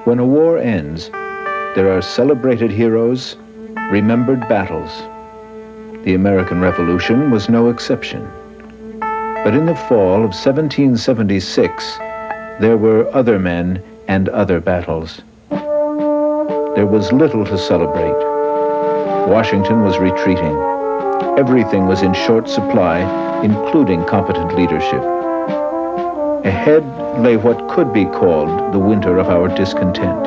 when a war ends, there are celebrated heroes, remembered battles. The American Revolution was no exception. But in the fall of 1776, there were other men and other battles. There was little to celebrate. Washington was retreating. Everything was in short supply, including competent leadership. Ahead lay what could be called the winter of our discontent.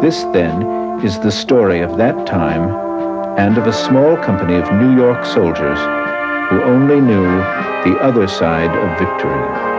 This, then, is the story of that time and of a small company of New York soldiers who only knew the other side of victory.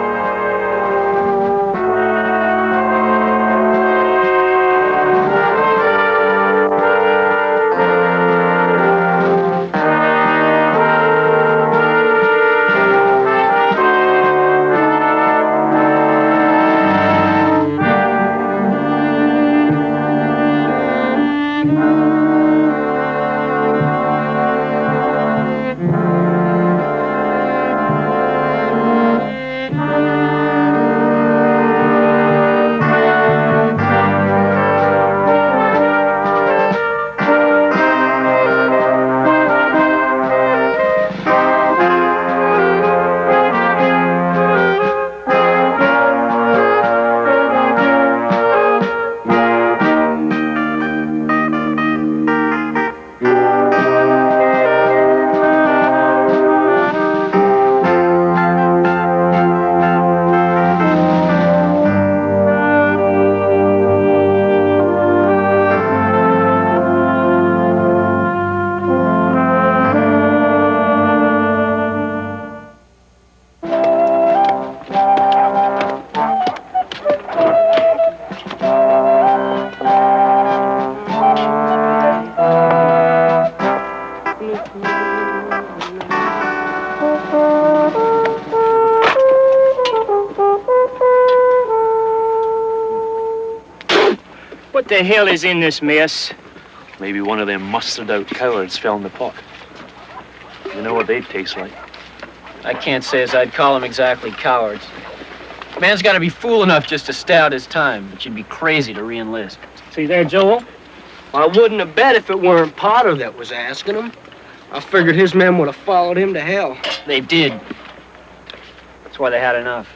What the hell is in this mess? Maybe one of them mustard-out cowards fell in the pot. You know what they taste like. I can't say as I'd call them exactly cowards. Man's got to be fool enough just to stay out his time, but you'd be crazy to re-enlist. See there, Joel? I wouldn't have bet if it weren't Potter that was asking him. I figured his men would have followed him to hell. They did. That's why they had enough.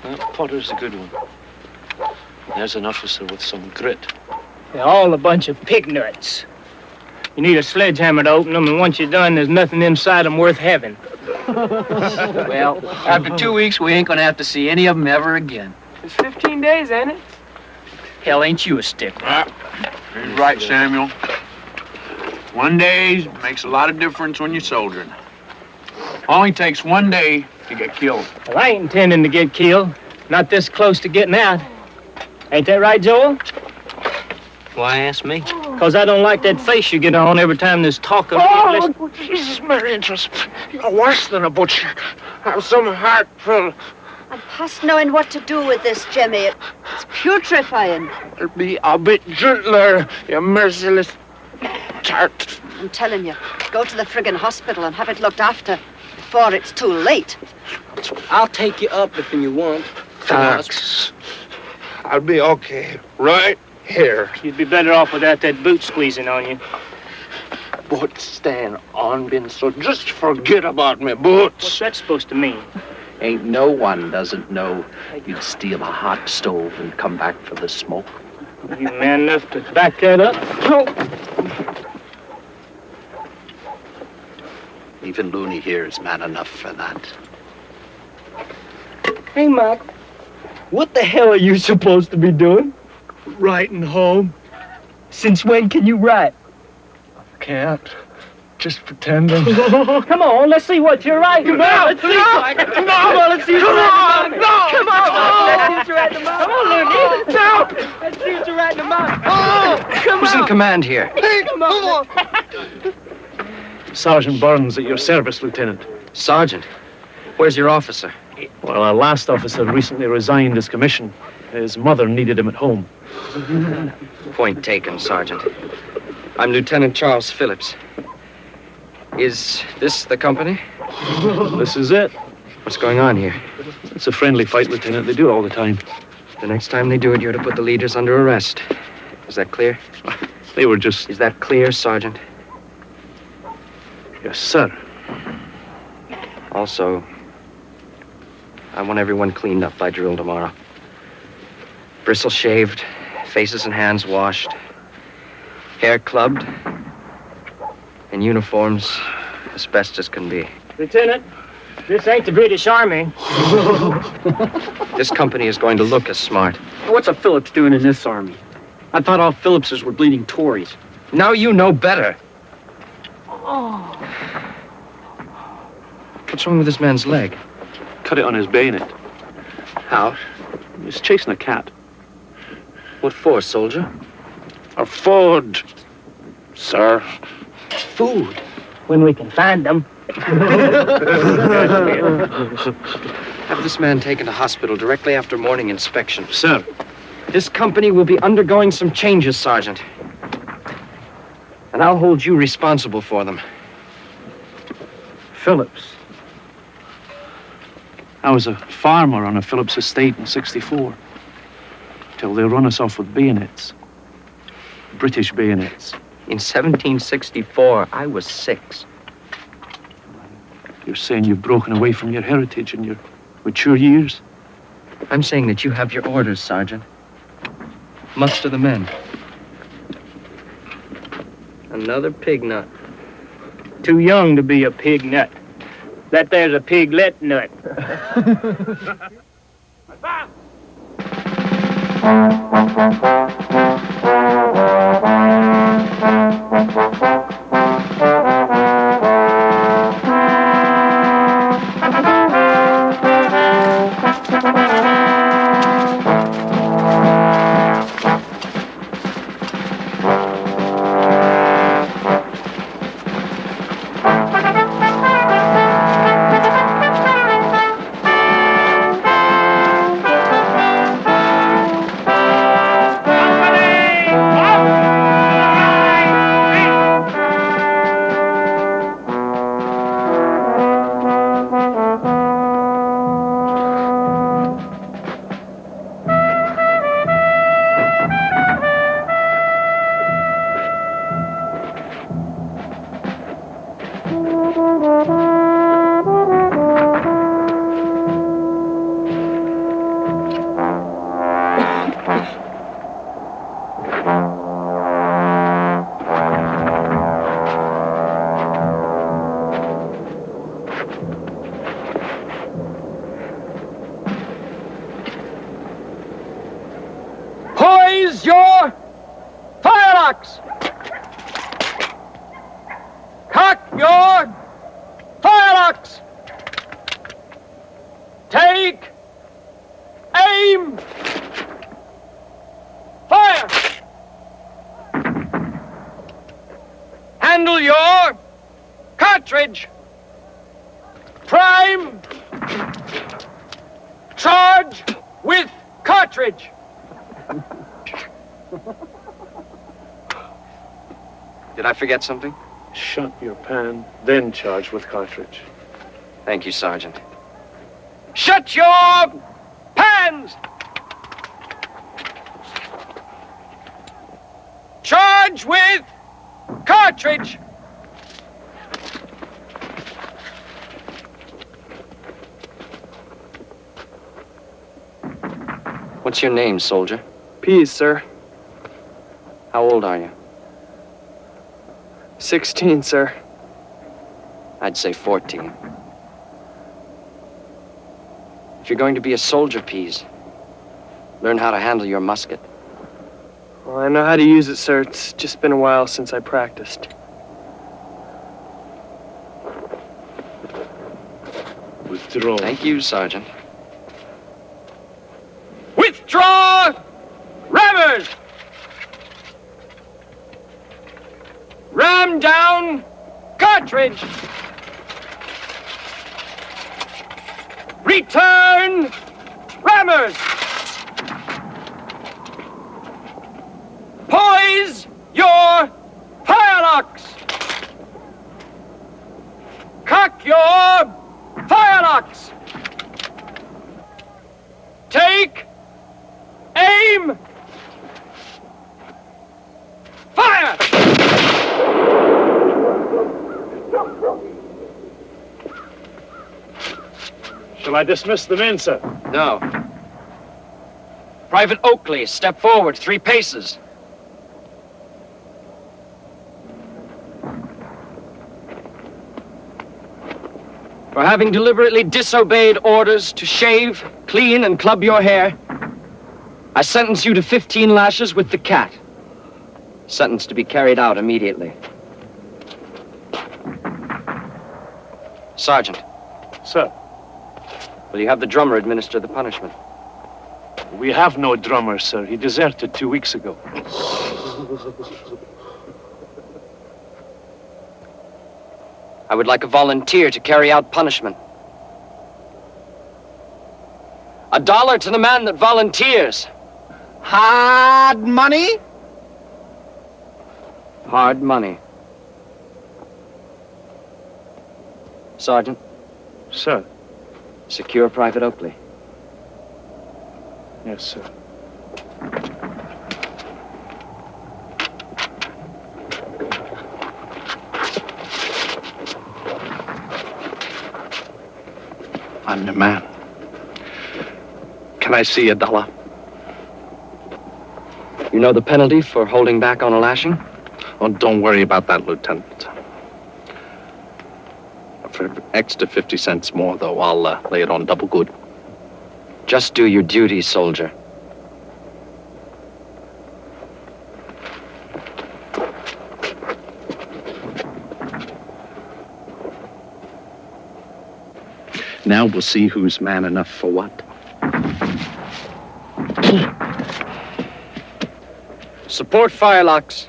Well, Potter's a good one. There's an officer with some grit. They're all a bunch of pig nuts. You need a sledgehammer to open them, and once you're done, there's nothing inside them worth having. Well, after 2 weeks, we ain't gonna have to see any of them ever again. It's 15 days, ain't it? Hell, ain't you a stickler? He's right, Samuel. 1 day makes a lot of difference when you're soldiering. Only takes 1 day to get killed. Well, I ain't intending to get killed. Not this close to getting out. Ain't that right, Joel? Why ask me? Because I don't like that face you get on every time there's talk of... Oh, Jesus, Mary, you're worse than a butcher. Have some heart, Phil. I'm past knowing what to do with this, Jimmy. It's putrefying. Be a bit gentler, you merciless tart. I'm telling you, go to the friggin' hospital and have it looked after before it's too late. I'll take you up if you want. Thanks. I'll be okay right here. You'd be better off without that boot squeezing on you. But stand on, Ben, so just forget about me boots. What's that supposed to mean? Ain't no one doesn't know you'd steal a hot stove and come back for the smoke. You man enough to back that up? Even Looney here is man enough for that. Hey, Mac, what the hell are you supposed to be doing? Writing home. Since when can you write? Can't. Just pretending. Come on, let's see what you're writing. Come on, let's see. Come on, let's see what you're writing. Come on, let's see what you're writing about. Come on, Looney. No. Let's see what you're writing about. Come on. Who's in command here? Hey, come on. Sergeant Burns at your service, Lieutenant. Sergeant, where's your officer? Well, our last officer recently resigned his commission. His mother needed him at home. Point taken, Sergeant. I'm Lieutenant Charles Phillips. Is this the company? This is it. What's going on here? It's a friendly fight, Lieutenant. They do it all the time. The next time they do it, you're to put the leaders under arrest. Is that clear? They were just... Is that clear, Sergeant? Yes, sir. Also, I want everyone cleaned up by drill tomorrow. Bristle shaved, faces and hands washed, hair clubbed, and uniforms as best as can be. Lieutenant, this ain't the British Army. This company is going to look as smart. What's a Phillips doing in this army? I thought all Phillipses were bleeding Tories. Now you know better. What's wrong with this man's leg? Cut it on his bayonet. How? He's chasing a cat. What for, soldier? A food, sir. Food. When we can find them. Have this man taken to hospital directly after morning inspection. Sir. This company will be undergoing some changes, Sergeant. And I'll hold you responsible for them. Phillips. I was a farmer on a Phillips estate in '64. Till they run us off with bayonets. British bayonets. In 1764, I was 6. You're saying you've broken away from your heritage in your mature years? I'm saying that you have your orders, Sergeant. Muster the men. Another pig nut. Too young to be a pig nut. That there's a piglet nut. Poise your firelocks! Cock your firelocks! Take aim! Fire! Handle your cartridge! Prime! Charge with cartridge! Did I forget something? Shut your pan, then charge with cartridge. Thank you, Sergeant. Shut your pans! Charge with cartridge! What's your name, soldier? Pease, sir. How old are you? 16, sir. I'd say 14. If you're going to be a soldier, Pease, learn how to handle your musket. Well, I know how to use it, sir. It's just been a while since I practiced. Withdraw. Thank you, Sergeant. Withdraw! Rammers! Ram down cartridge! Return rammers! Poise your firelocks! Cock your firelocks! Take Shall I dismiss the men, sir? No. Private Oakley, step forward 3 paces. For having deliberately disobeyed orders to shave, clean, and club your hair, I sentence you to 15 lashes with the cat. Sentence to be carried out immediately. Sergeant. Sir, Will you have the drummer administer the punishment? we have no drummer, sir. He deserted 2 weeks ago. I would like a volunteer to carry out punishment. $1 to the man that volunteers. Hard money? Hard money. Sergeant, Sir. secure Private Oakley. Yes, sir. I'm the man. Can I see $1? You know the penalty for holding back on a lashing? Oh, don't worry about that, Lieutenant. For extra 50 cents more, though, I'll lay it on double good. Just do your duty, soldier. Now we'll see who's man enough for what. Support firelocks.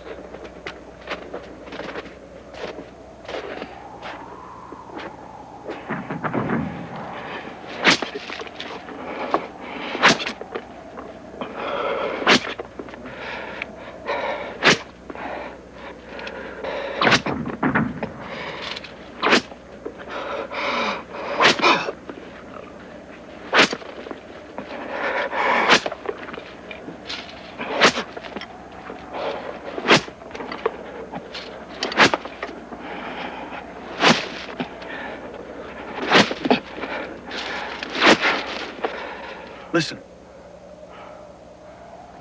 Listen.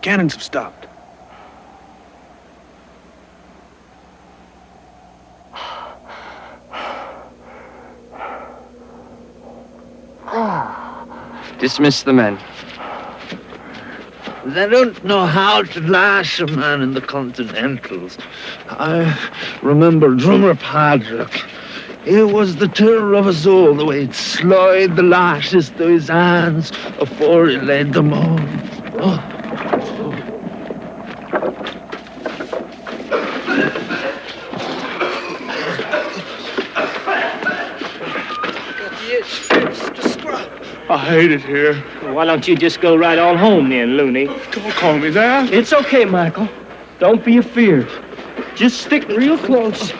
Cannons have stopped. Dismiss the men. They don't know how to lash a man in the Continentals. I remember drummer Patrick. It was the terror of us all, the way he'd slide the lashes to his hands before he laid them on. Oh. I hate it here. Why don't you just go right on home then, Looney? Don't call me that. It's okay, Michael. Don't be afeard. Just stick real close.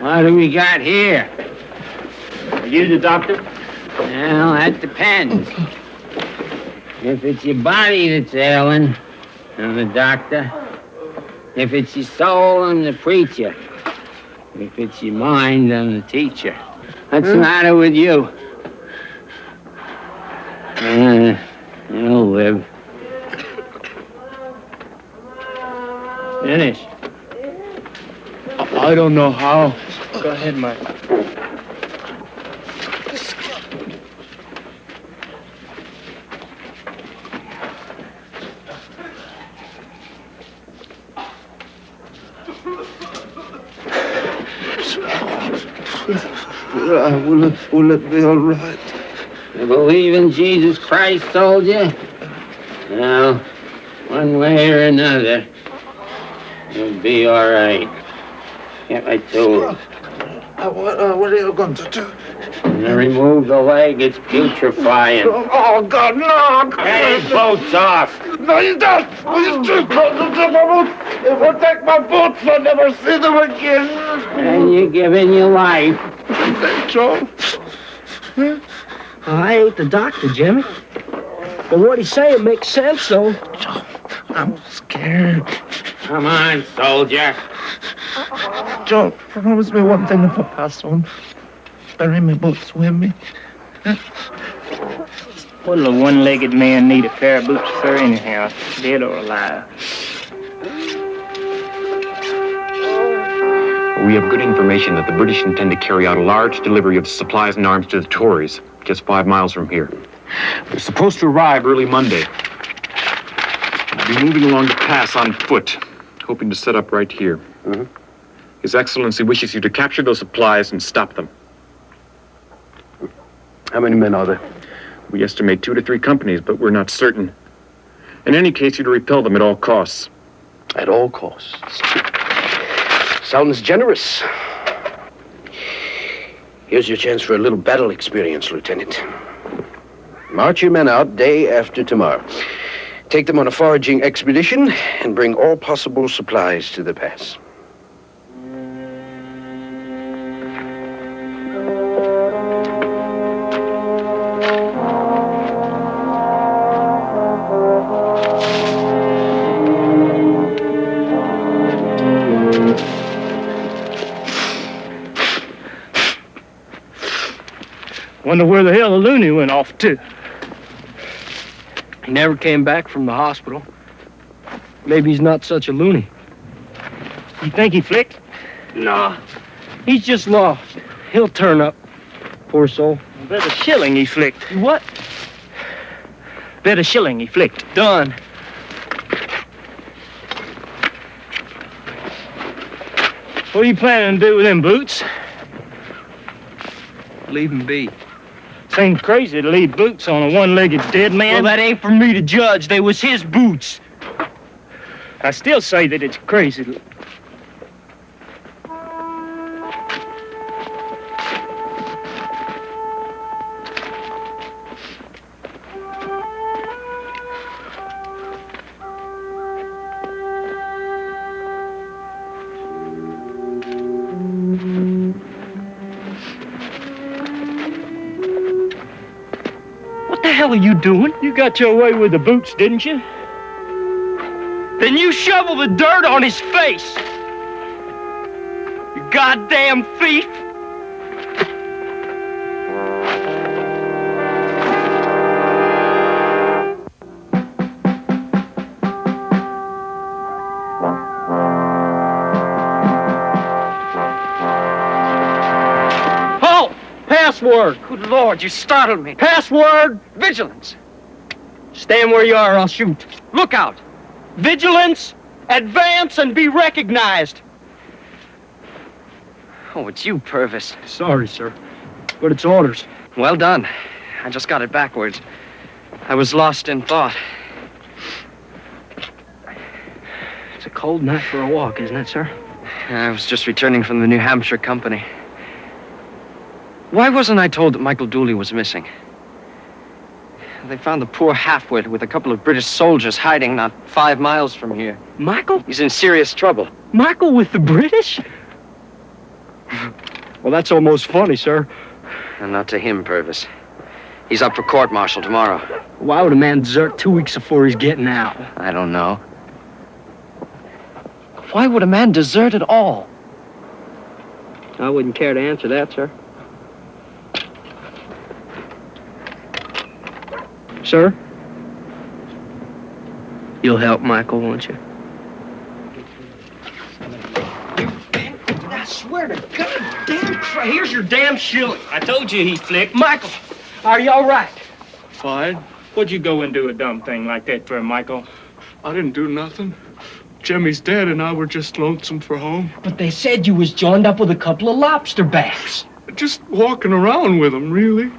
What do we got here? Are you the doctor? Well, that depends. If it's your body that's ailing, I'm the doctor. If it's your soul, I'm the preacher. If it's your mind, I'm the teacher. What's the matter with you? You'll live. Finish. I don't know how. Go ahead, Mike. Will it be all right? You believe in Jesus Christ, soldier? Well, one way or another, you'll be all right. Get my tools. What are you going to do? When I remove the leg, it's putrefying. Oh, God, no! Get his boots off! No, you don't! He's too close to my boots! If I take my boots, I'll never see them again! And you're giving your life. Joe? I ain't the doctor, Jimmy. But what he's saying makes sense, though. I'm scared. Come on, soldier. John, promise me one thing if I pass on. Bury my boots with me. What'll a one-legged man need a pair of boots for anyhow, dead or alive? We have good information that the British intend to carry out a large delivery of supplies and arms to the Tories, just 5 miles from here. They're supposed to arrive early Monday. We'll be moving along the pass on foot, hoping to set up right here. Mm-hmm. His Excellency wishes you to capture those supplies and stop them. How many men are there? We estimate 2 to 3 companies, but we're not certain. In any case, you're to repel them at all costs. At all costs. Sounds generous. Here's your chance for a little battle experience, Lieutenant. March your men out day after tomorrow. Take them on a foraging expedition and bring all possible supplies to the pass. Wonder where the hell the loony went off to. He never came back from the hospital. Maybe he's not such a loony. You think he flicked? Nah, he's just lost. He'll turn up. Poor soul. Bet a shilling he flicked. What? Bet a shilling he flicked. Done. What are you planning to do with them boots? Leave him be. Seems crazy to leave boots on a one-legged dead man. Well, that ain't for me to judge. They was his boots. I still say that it's crazy. What the hell are you doing? You got your way with the boots, didn't you? Then you shovel the dirt on his face. You goddamn thief. Halt! Password. Good Lord, you startled me. Password. Vigilance. Stand where you are, I'll shoot. Look out. Vigilance, advance and be recognized. Oh, it's you, Purvis. Sorry, sir, but it's orders. Well done. I just got it backwards. I was lost in thought. It's a cold night for a walk, isn't it, sir? I was just returning from the New Hampshire company. Why wasn't I told that Michael Dooley was missing? They found the poor halfwit with a couple of British soldiers hiding not 5 miles from here. Michael? He's in serious trouble. Michael with the British? Well, that's almost funny, sir. And not to him, Purvis. He's up for court-martial tomorrow. Why would a man desert 2 weeks before he's getting out? I don't know. Why would a man desert at all? I wouldn't care to answer that, sir. Sir? You'll help Michael, won't you? I swear to God, damn Christ, here's your damn shilling. I told you he flicked. Michael, are you all right? Fine. What'd you go and do a dumb thing like that for, Michael? I didn't do nothing. Jimmy's dead and I were just lonesome for home. But they said you was joined up with a couple of lobster backs. Just walking around with them, really.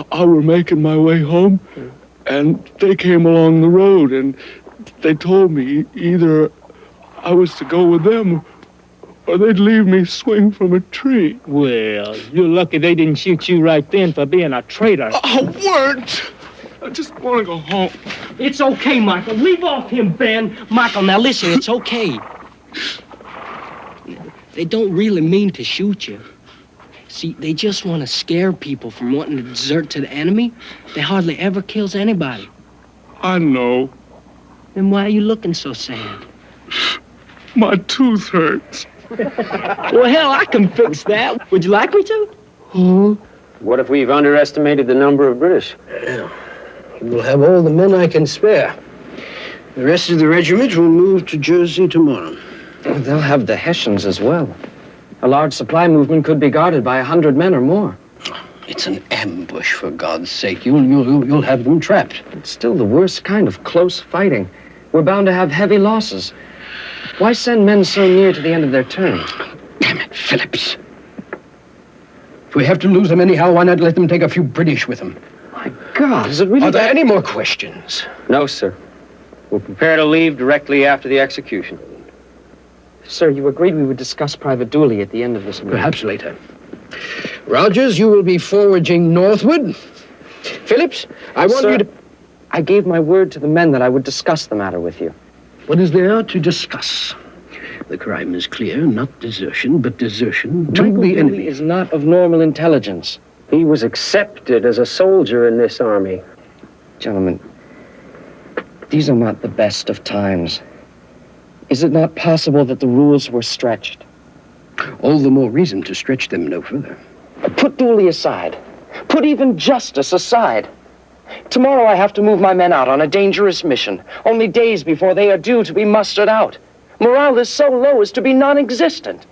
I were making my way home, and they came along the road, and they told me either I was to go with them or they'd leave me swing from a tree. Well, you're lucky they didn't shoot you right then for being a traitor. I weren't. I just want to go home. It's okay, Michael. Leave off him, Ben. Michael, now listen, it's okay. They don't really mean to shoot you. See, they just want to scare people from wanting to desert to the enemy. They hardly ever kills anybody. I know. Then why are you looking so sad? My tooth hurts. Well, hell, I can fix that. Would you like me to? What if we've underestimated the number of British? Yeah. We'll have all the men I can spare. The rest of the regiment will move to Jersey tomorrow. They'll have the Hessians as well. A large supply movement could be guarded by 100 men or more. It's an ambush, for God's sake. You'll have them trapped. It's still the worst kind of close fighting. We're bound to have heavy losses. Why send men so near to the end of their term? Damn it, Phillips. If we have to lose them anyhow, why not let them take a few British with them? My God, is it really... Are there any more questions? No, sir. We'll prepare to leave directly after the execution. Sir, you agreed we would discuss Private Dooley at the end of this meeting. Perhaps later. Rogers, you will be foraging northward. Phillips, I want you to... I gave my word to the men that I would discuss the matter with you. What is there to discuss? The crime is clear, not desertion, but desertion to the enemy. Dooley is not of normal intelligence. He was accepted as a soldier in this army. Gentlemen, these are not the best of times. Is it not possible that the rules were stretched? All the more reason to stretch them no further. Put Dooley aside. Put even justice aside. Tomorrow I have to move my men out on a dangerous mission, only days before they are due to be mustered out. Morale is so low as to be non-existent.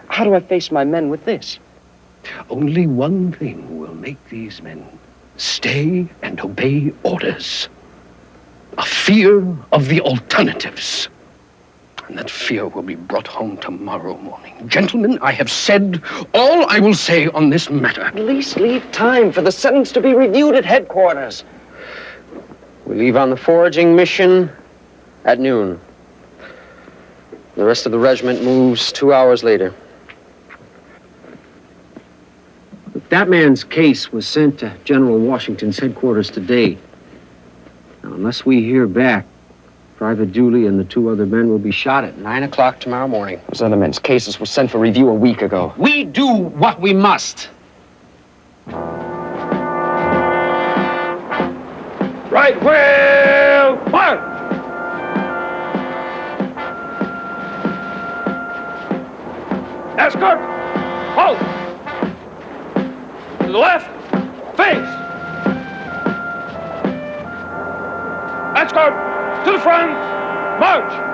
How do I face my men with this? Only one thing will make these men stay and obey orders. A fear of the alternatives. And that fear will be brought home tomorrow morning. Gentlemen, I have said all I will say on this matter. At least leave time for the sentence to be reviewed at headquarters. We leave on the foraging mission at noon. The rest of the regiment moves 2 hours later. That man's case was sent to General Washington's headquarters today. Now, unless we hear back, Private Dooley and the 2 other men will be shot at 9 o'clock tomorrow morning. Those other men's cases were sent for review a week ago. We do what we must. Right wheel, march! Escort, halt! To the left, face! Escort, to the front, march!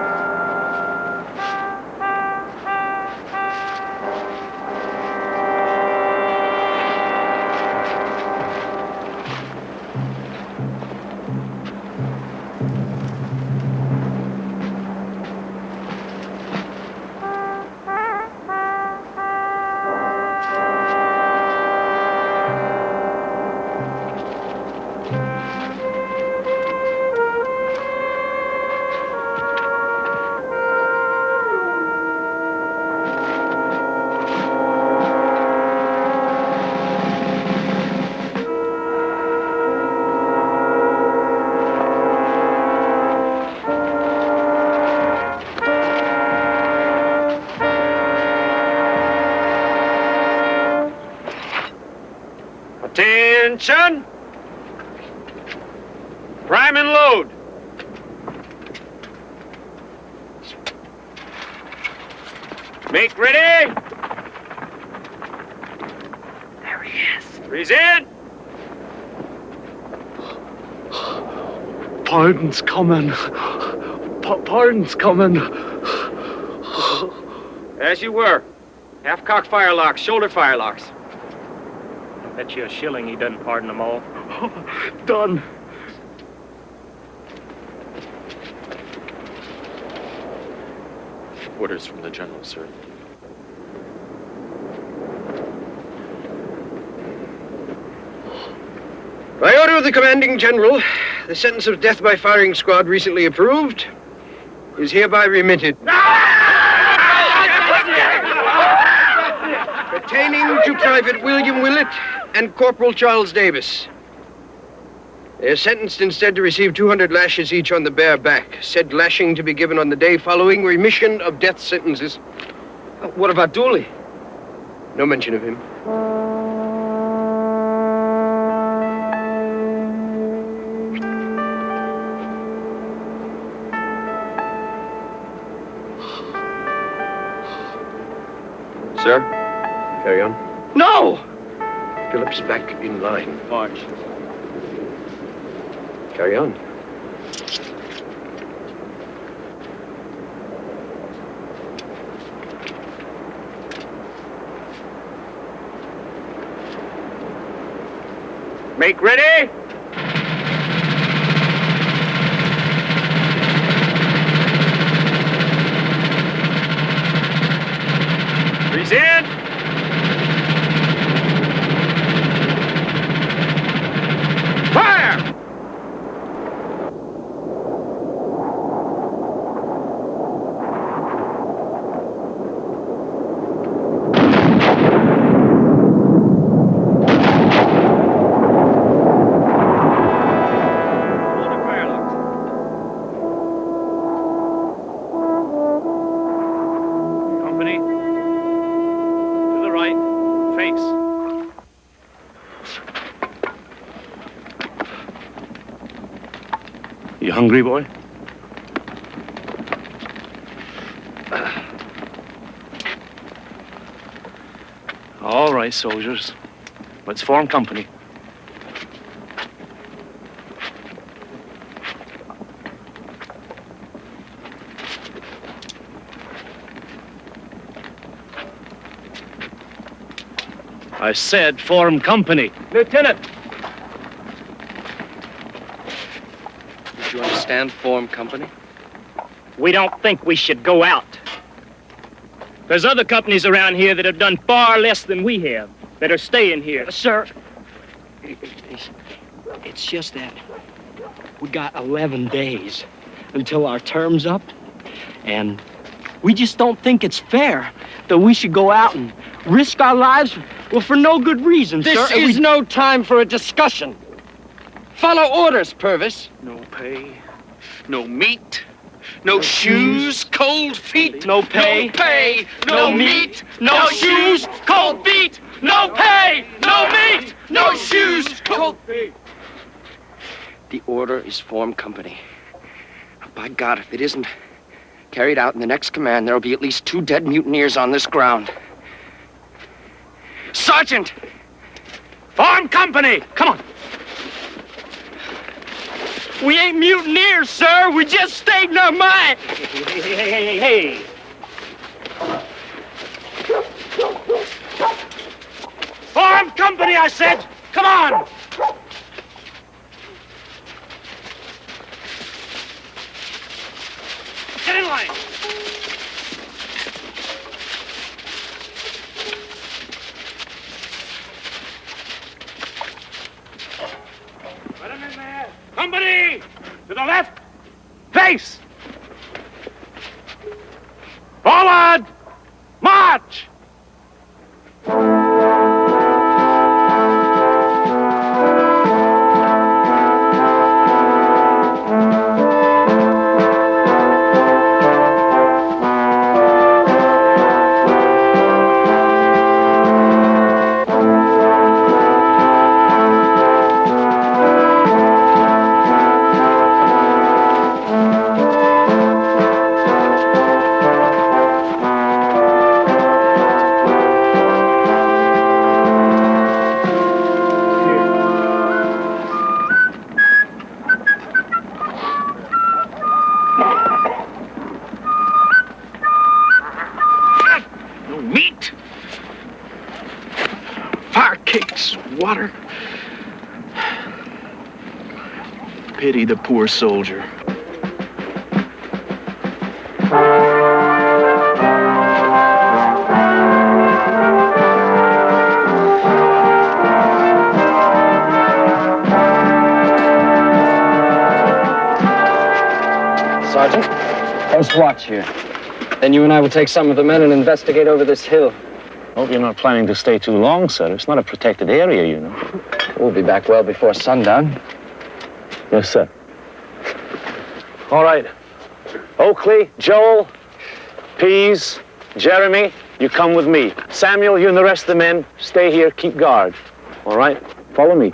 Attention! Prime and load. Make ready. There he is. Freeze in. Pardon's coming. Pardon's coming. As you were. Half-cock firelocks, shoulder firelocks. Bet you a shilling he doesn't pardon them all. Done. Orders from the general, sir. By order of the commanding general, the sentence of death by firing squad recently approved is hereby remitted. Pertaining to Private William Willett and Corporal Charles Davis. They are sentenced instead to receive 200 lashes each on the bare back. Said lashing to be given on the day following remission of death sentences. What about Dooley? No mention of him. Sir, carry on. No! Phillips, back in line. March. Carry on. Make ready! Present! Fire! Company. To the right. Face. You hungry, boy? All right, soldiers. Let's form company. I said form company. Lieutenant! Did you understand form company? We don't think we should go out. There's other companies around here that have done far less than we have, that are staying here. Sir, it's just that we got 11 days until our term's up, and we just don't think it's fair that we should go out and risk our lives, well, for no good reason, sir. This is no time for a discussion. Follow orders, Purvis. No pay, no meat, no shoes, cold feet. No pay. No pay, no meat, no shoes, cold feet. No pay, no meat, no shoes, cold feet. The order is form company. By God, if it isn't carried out in the next command, there'll be at least 2 dead mutineers on this ground. Sergeant! Form company! Come on. We ain't mutineers, sir. We just stayed in our mind. Hey. Form company, I said. Come on. Get in line. Let him in there. Company! To the left! Face! Forward! March! Water. Pity the poor soldier. Sergeant, post watch here. Then you and I will take some of the men and investigate over this hill. Hope you're not planning to stay too long, sir. It's not a protected area, you know. We'll be back well before sundown. Yes, sir. All right. Oakley, Joel, Pease, Jeremy, you come with me. Samuel, you and the rest of the men, stay here, keep guard. All right? Follow me.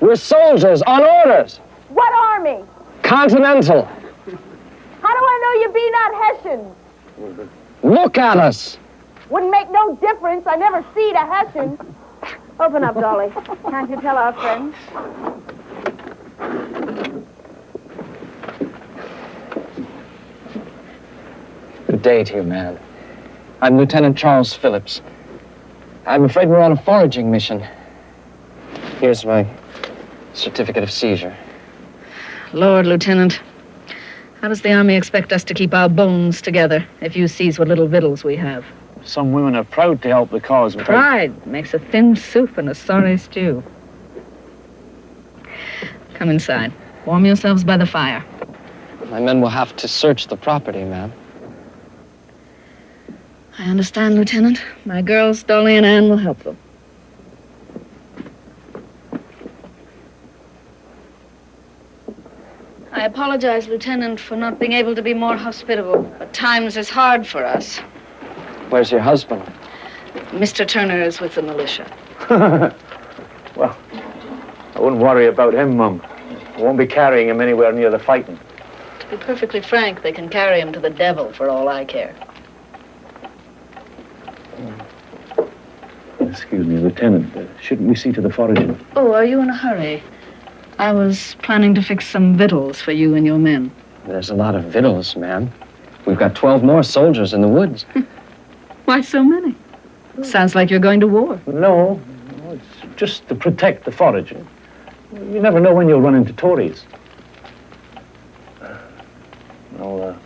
We're soldiers on orders. What army? Continental. How do I know you be not Hessians? Look at us. Wouldn't make no difference. I never seed a Hessian. Open up, Dolly. Can't you tell our friends? Good day to you, man. I'm Lieutenant Charles Phillips. I'm afraid we're on a foraging mission. Here's my certificate of seizure. Lord, Lieutenant, how does the Army expect us to keep our bones together if you seize what little victuals we have? Some women are proud to help the cause. Pride makes a thin soup and a sorry stew. Come inside. Warm yourselves by the fire. My men will have to search the property, ma'am. I understand, Lieutenant. My girls, Dolly and Ann, will help them. I apologize, Lieutenant, for not being able to be more hospitable, but times is hard for us. Where's your husband? Mr. Turner is with the militia. Well, I wouldn't worry about him, Mum. I won't be carrying him anywhere near the fighting. To be perfectly frank, they can carry him to the devil for all I care. Excuse me, Lieutenant. Shouldn't we see to the foraging? Oh, are you in a hurry? I was planning to fix some victuals for you and your men. There's a lot of victuals, ma'am. We've got 12 more soldiers in the woods. Why so many? Sounds like you're going to war. No, it's just to protect the foraging. You never know when you'll run into Tories. Well,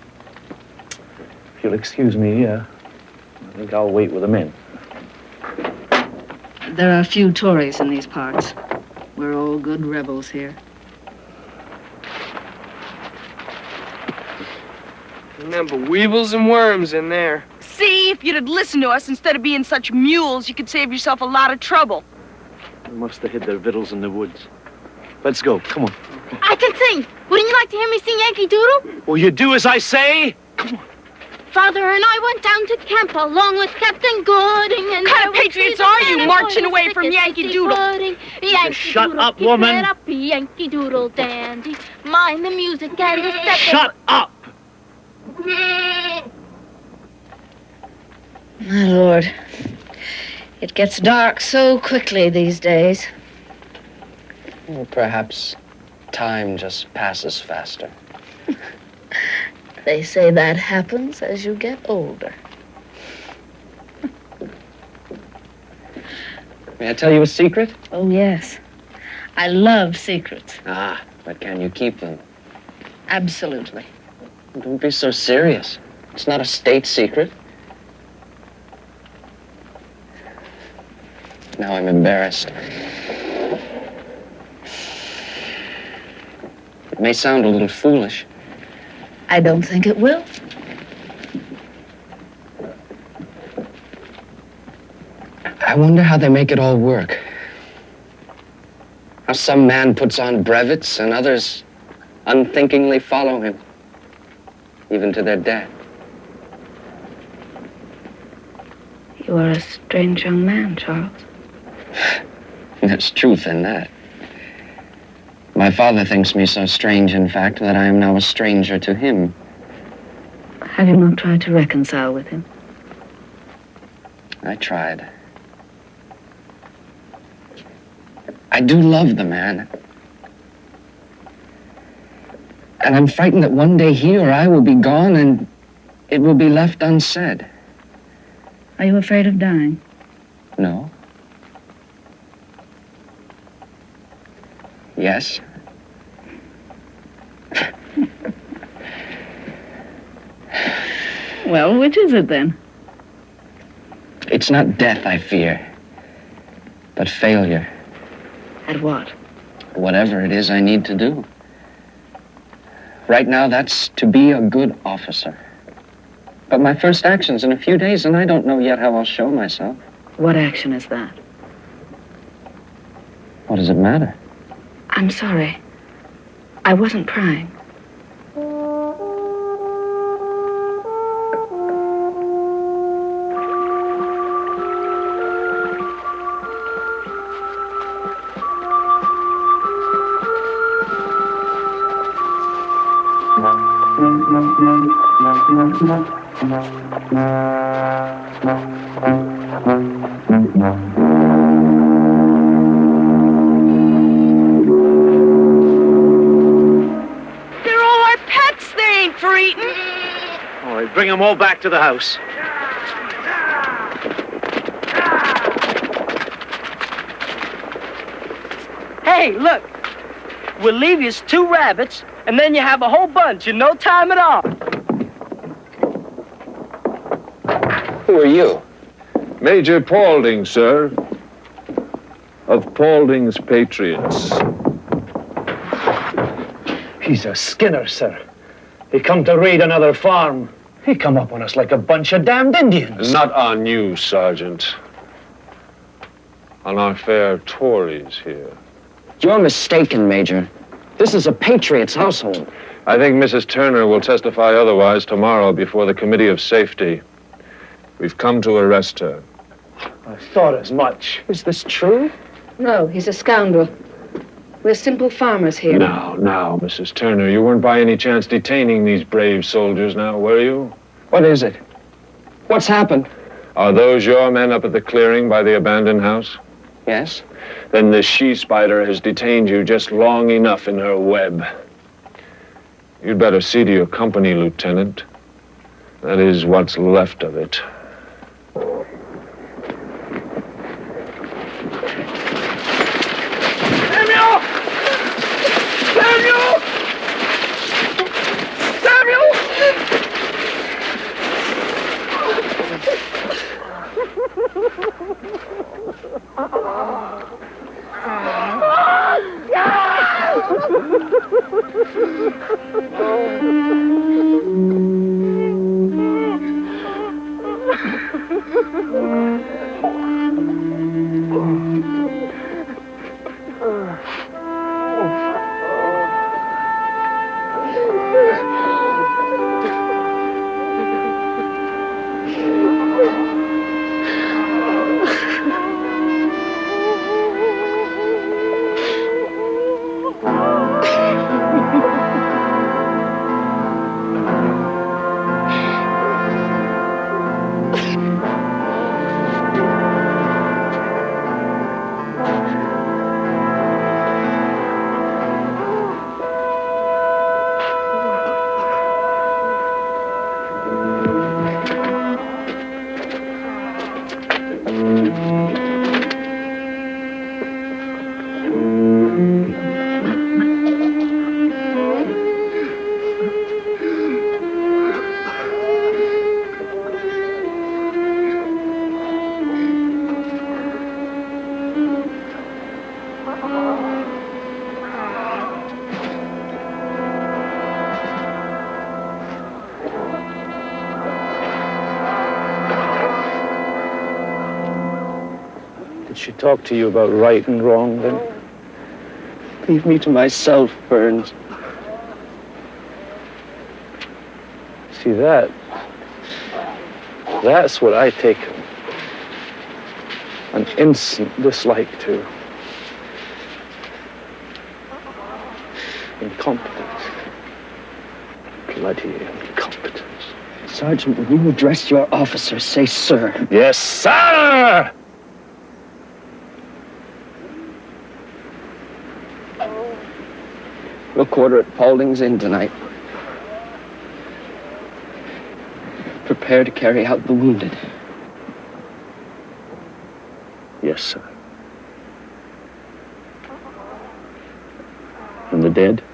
if you'll excuse me, I think I'll wait with the men. There are few Tories in these parts. We're all good rebels here. Remember, weevils and worms in there. See, if you'd have listened to us instead of being such mules, you could save yourself a lot of trouble. They must have hid their victuals in the woods. Let's go, come on. I can sing. Wouldn't you like to hear me sing Yankee Doodle? Will you do as I say? Father and I went down to camp along with Captain Gooding. And What kind of patriots are you marching away from Yankee Doodle? Yankee Shut Doodle, up, keep woman. it up, Yankee Doodle dandy. Mind the music and the step. Shut up! My Lord, it gets dark so quickly these days. Well, perhaps time just passes faster. They say that happens as you get older. May I tell you a secret? Oh, yes. I love secrets. Ah, but can you keep them? Absolutely. Don't be so serious. It's not a state secret. Now I'm embarrassed. It may sound a little foolish. I don't think it will. I wonder how they make it all work. How some man puts on brevets and others unthinkingly follow him, even to their death. You are a strange young man, Charles. There's truth in that. My father thinks me so strange, in fact, that I am now a stranger to him. Have you not tried to reconcile with him? I tried. I do love the man. And I'm frightened that one day he or I will be gone and it will be left unsaid. Are you afraid of dying? No. Yes. Well, which is it then? It's not death I fear, but failure. At what? Whatever it is I need to do. Right now, that's to be a good officer. But my first action's in a few days, and I don't know yet how I'll show myself. What action is that? What does it matter? I'm sorry. I wasn't prying. They're all our pets. They ain't for eating. All right, bring them all back to the house. Hey, look. We'll leave you 2 rabbits, and then you have a whole bunch in no time at all. Who are you? Major Paulding, sir. Of Paulding's Patriots. He's a skinner, sir. He come to raid another farm. He come up on us like a bunch of damned Indians. Not on you, Sergeant. On our fair Tories here. You're mistaken, Major. This is a Patriot's household. I think Mrs. Turner will testify otherwise tomorrow before the Committee of Safety. We've come to arrest her. I thought as much. Is this true? No, he's a scoundrel. We're simple farmers here. Now, Mrs. Turner, you weren't by any chance detaining these brave soldiers now, were you? What is it? What's happened? Are those your men up at the clearing by the abandoned house? Yes. Then the she-spider has detained you just long enough in her web. You'd better see to your company, Lieutenant. That is what's left of it. Samuel! Samuel! She talked to you about right and wrong, then? Leave me to myself, Burns. See, that's what I take an instant dislike to. Incompetence. Bloody incompetence. Sergeant, when you address your officers, say sir. Yes, sir! We'll quarter at Paulding's Inn tonight. Prepare to carry out the wounded. Yes, sir. And the dead?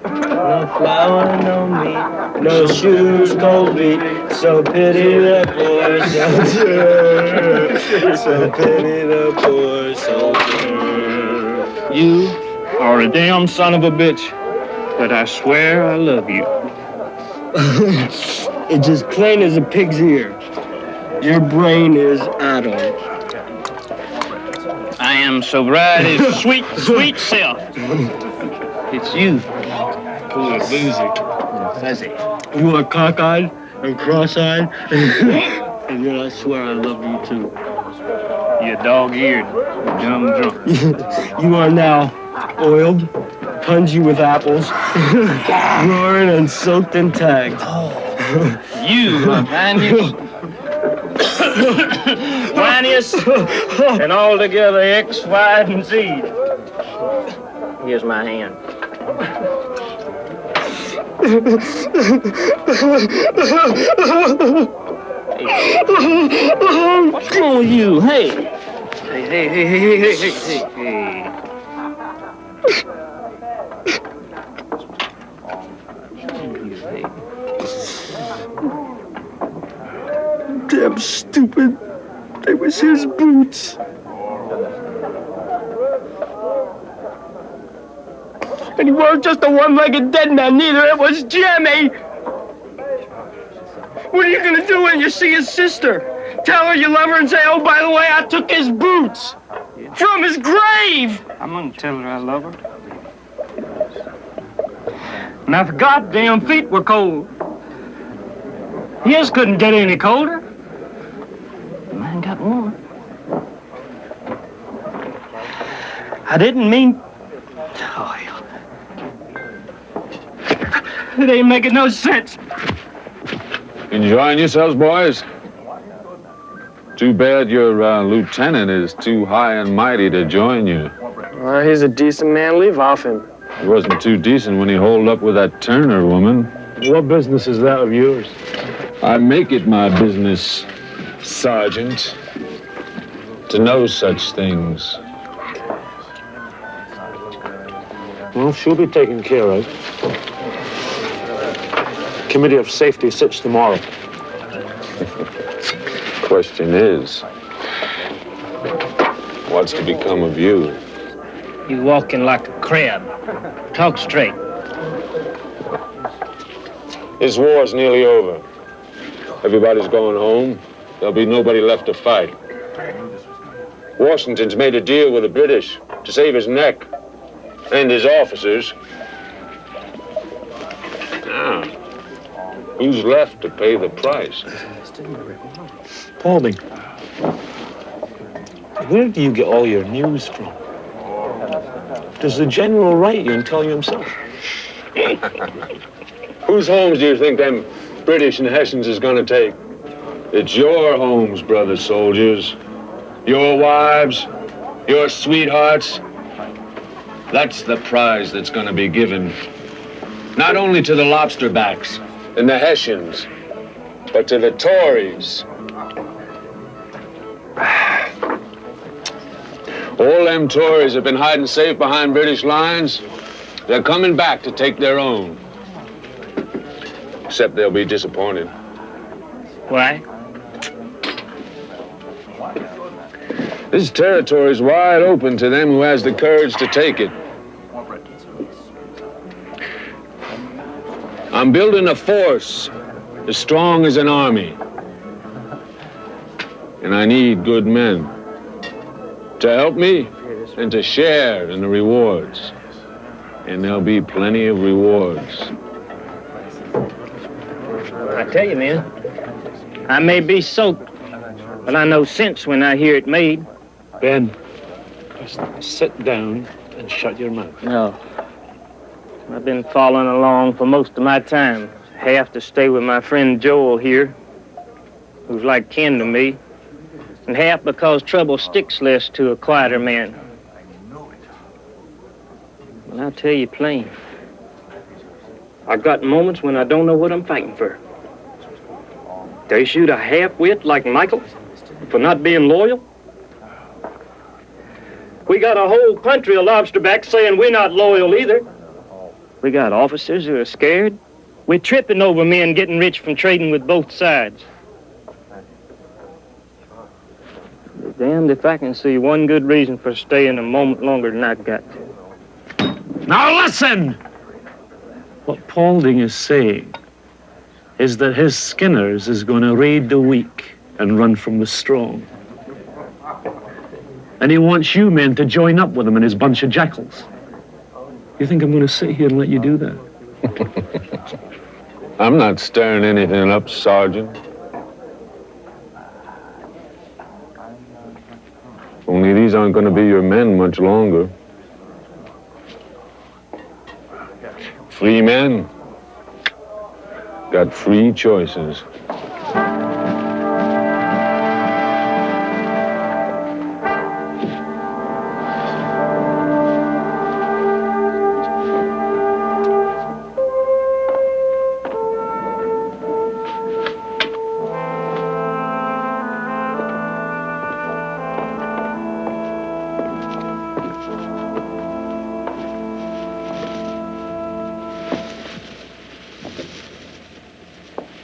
No flour, no meat, no shoes, cold feet. So pity the poor soldier. So pity the poor soldier. You are a damn son of a bitch, but I swear I love you. It's as plain as a pig's ear. Your brain is idle. I am sobriety's sweet, sweet self. It's you who are boozy and fuzzy. You are cockeyed and cross-eyed, and yet I swear I love you too. You're dog-eared, dumb drunk. You are now Oiled, pungy with apples, roaring and soaked and tagged. You, Vanius. Vanius, and all together X, Y, and Z. Here's my hand. What's wrong with you? Hey. Hey. Damn stupid. They was his boots. And he weren't just a one-legged dead man, neither. It was Jimmy. What are you gonna do when you see his sister? Tell her you love her and say, oh, by the way, I took his boots from his grave. I'm gonna tell her I love her. Now, if goddamn feet were cold, his couldn't get any colder. Mine got warm. I didn't mean... Oh, it ain't making no sense. Enjoying yourselves, boys? Too bad your lieutenant is too high and mighty to join you. Well, he's a decent man. Leave off him. He wasn't too decent when he holed up with that Turner woman. What business is that of yours? I make it my business, Sergeant, to know such things. Well, she'll be taken care of. Committee of Safety sits tomorrow. Question is, what's to become of you? You walking like a crab. Talk straight. This war's nearly over. Everybody's going home. There'll be nobody left to fight. Washington's made a deal with the British to save his neck and his officers. Now, who's left to pay the price? Paulding, where do you get all your news from? Does the general write you and tell you himself? Whose homes do you think them British and Hessians is gonna take? It's your homes, brother soldiers. Your wives, your sweethearts. That's the prize that's gonna be given. Not only to the lobsterbacks and the Hessians, but to the Tories. All them Tories have been hiding safe behind British lines. They're coming back to take their own. Except they'll be disappointed. Why? This territory's wide open to them who has the courage to take it. I'm building a force as strong as an army. And I need good men to help me and to share in the rewards. And there'll be plenty of rewards. I tell you, man, I may be soaked, but I know sense when I hear it made. Ben, just sit down and shut your mouth. No. I've been following along for most of my time. Half to stay with my friend Joel here, who's like kin to me, and half because trouble sticks less to a quieter man. And I'll tell you plain, I got moments when I don't know what I'm fighting for. They shoot a half-wit like Michael for not being loyal. We got a whole country of lobsterbacks saying we're not loyal either. We got officers who are scared. We're tripping over men getting rich from trading with both sides. Be damned if I can see one good reason for staying a moment longer than I've got to. Now listen! What Paulding is saying is that his Skinners is going to raid the weak and run from the strong. And he wants you men to join up with him in his bunch of jackals. You think I'm going to sit here and let you do that? I'm not stirring anything up, Sergeant. Only these aren't going to be your men much longer. Free men got free choices.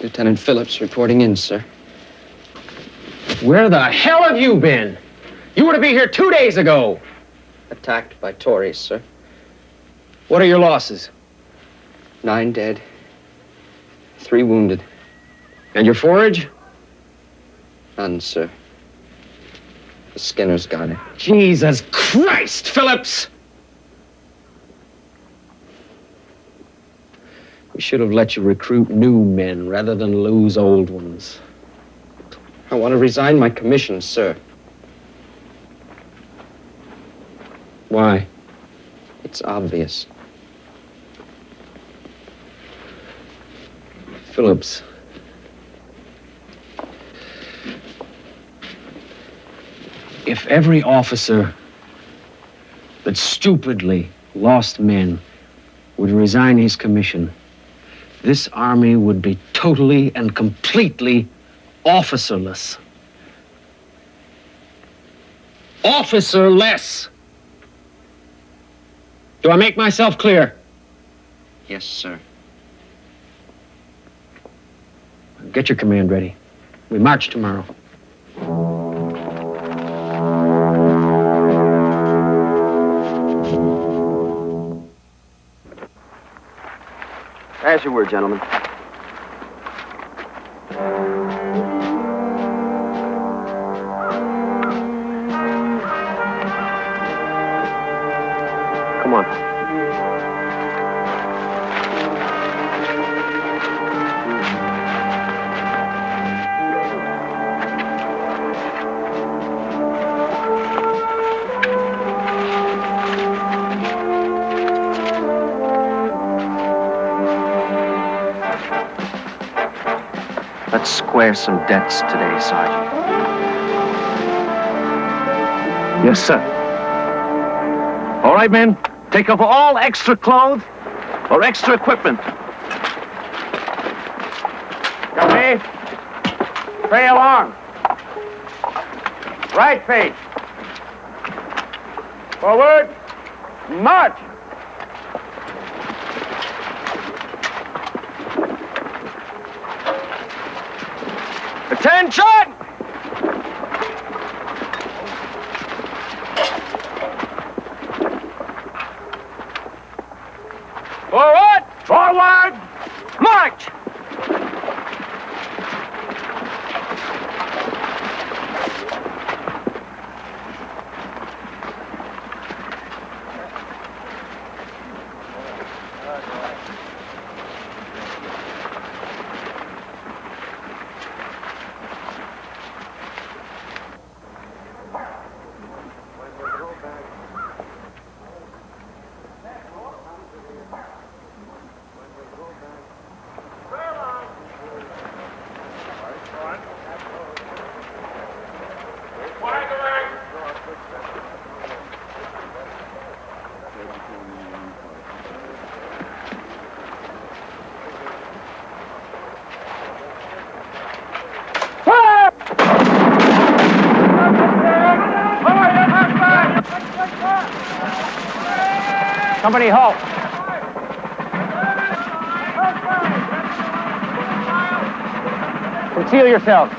Lieutenant Phillips reporting in, sir. Where the hell have you been? You were to be here 2 days ago. Attacked by Tories, sir. What are your losses? 9 dead. 3 wounded. And your forage? None, sir. The Skinners got it. Jesus Christ, Phillips! We should have let you recruit new men rather than lose old ones. I want to resign my commission, sir. Why? It's obvious. Phillips. If every officer that stupidly lost men would resign his commission, this army would be totally and completely officerless. Officerless! Do I make myself clear? Yes, sir. Get your command ready. We march tomorrow. As you were, gentlemen. Come on. Let's square some debts today, Sergeant. Yes, sir. All right, men. Take off all extra clothes or extra equipment. Company, trail on. Right face. Forward. March. Attention! Forward! Forward! March! Company, halt. Conceal yourselves.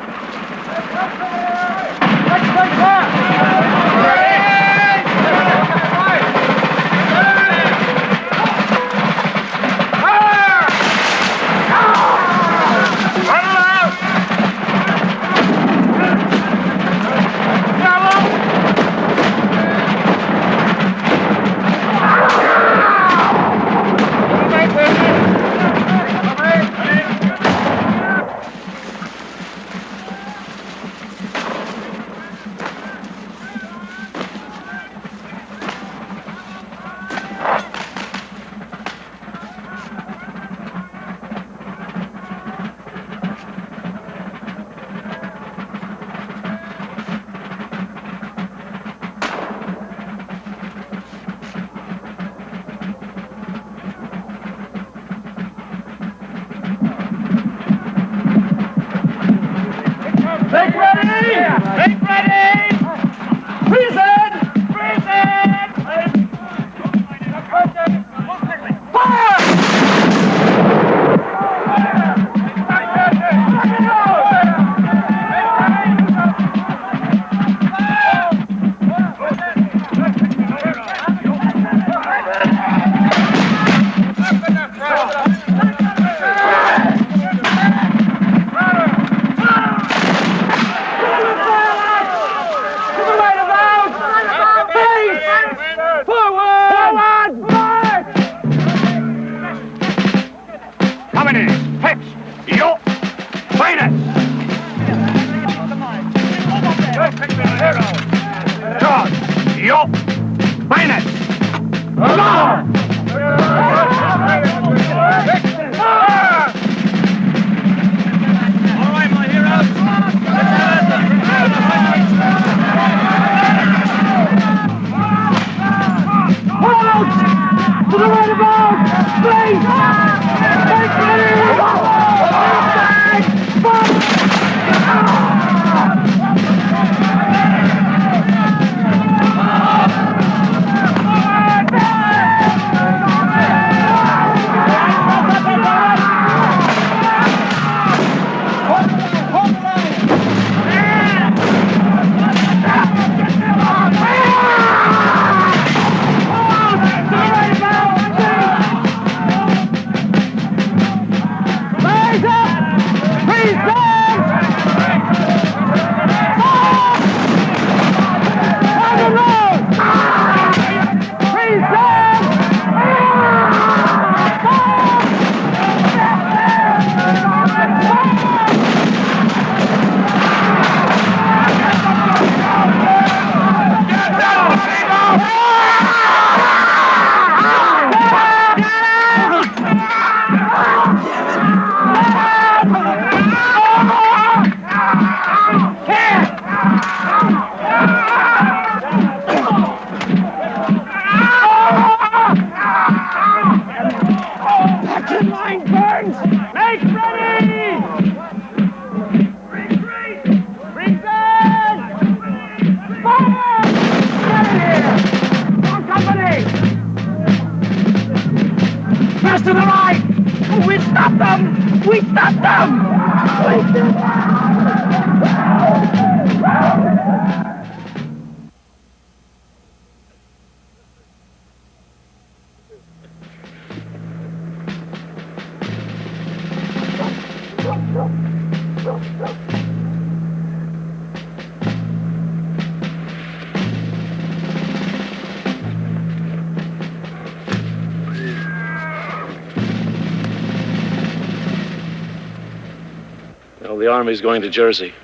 Well, the Army's going to Jersey.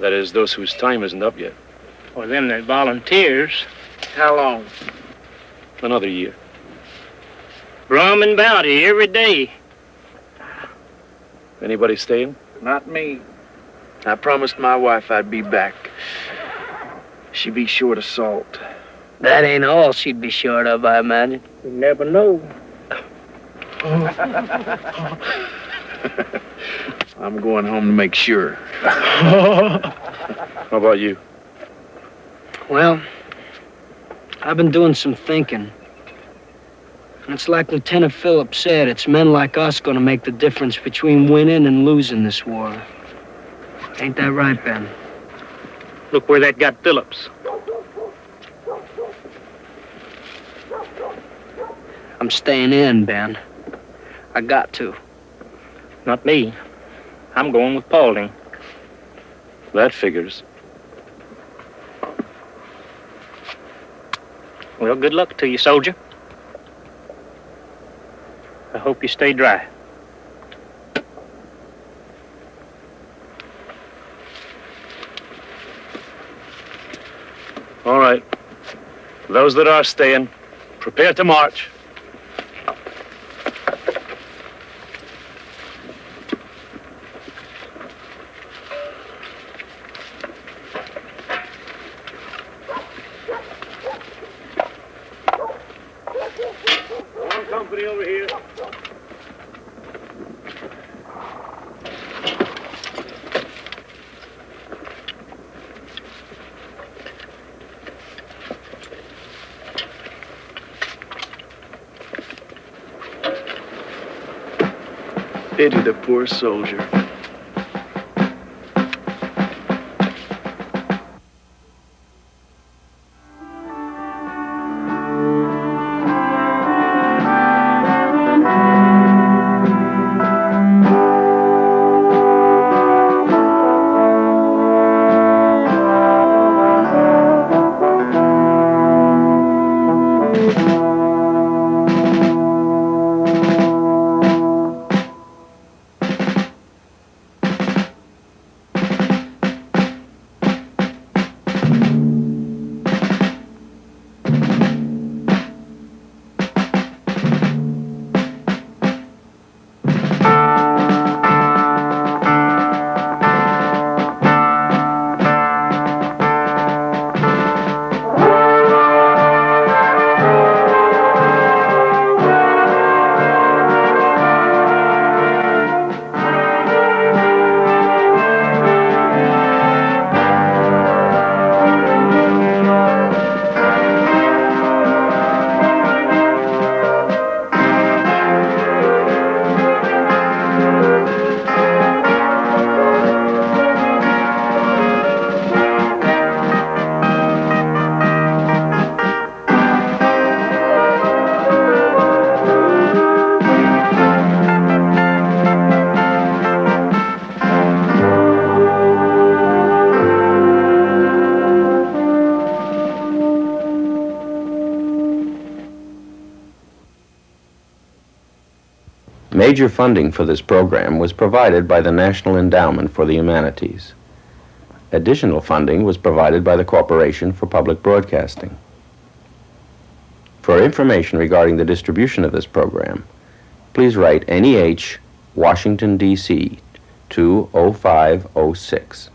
That is, those whose time isn't up yet. Or them that volunteers. How long? Another year. Rum and bounty every day. Anybody staying? Not me. I promised my wife I'd be back. She'd be short of salt. That ain't all she'd be short of, I imagine. You never know. I'm going home to make sure. How about you? Well, I've been doing some thinking. And it's like Lieutenant Phillips said, it's men like us gonna make the difference between winning and losing this war. Ain't that right, Ben? Look where that got Phillips. I'm staying in, Ben. I got to. Not me. I'm going with Paulding. That figures. Well, good luck to you, soldier. I hope you stay dry. All right. Those that are staying, prepare to march. Company over here. Pity the poor soldier. Major funding for this program was provided by the National Endowment for the Humanities. Additional funding was provided by the Corporation for Public Broadcasting. For information regarding the distribution of this program, please write NEH, Washington, D.C. 20506.